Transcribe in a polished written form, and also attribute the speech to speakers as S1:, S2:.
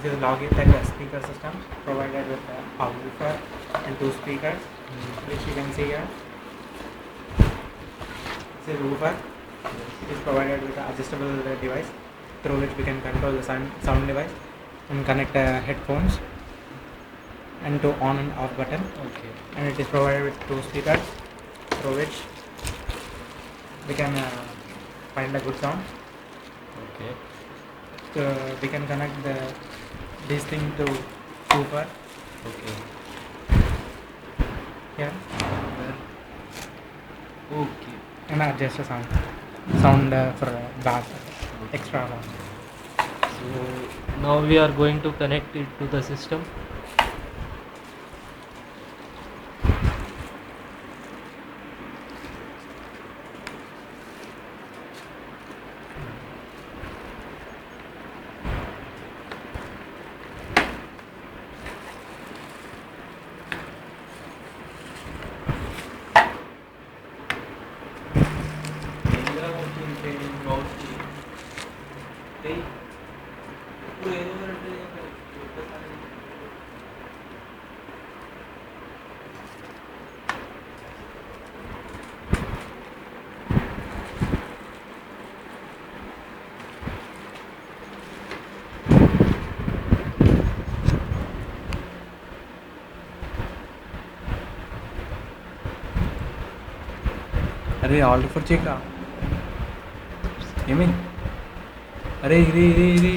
S1: This is a logitech speaker system provided with a woofer and two speakers, which you can see here. This is a woofer. It is provided with an adjustable device through which we can control the sound device and connect headphones and to on and off button.
S2: Okay.
S1: And it is provided with two speakers through which we can find a good sound.
S2: Okay.
S1: We can connect this thing to woofer.
S2: Okay.
S1: Here.
S2: Okay.
S1: And adjust the sound for bass, extra sound.
S2: So now we are going to connect it to the system.
S3: अरे alt for check का ఏమి అరే ఇది ఇది ఇది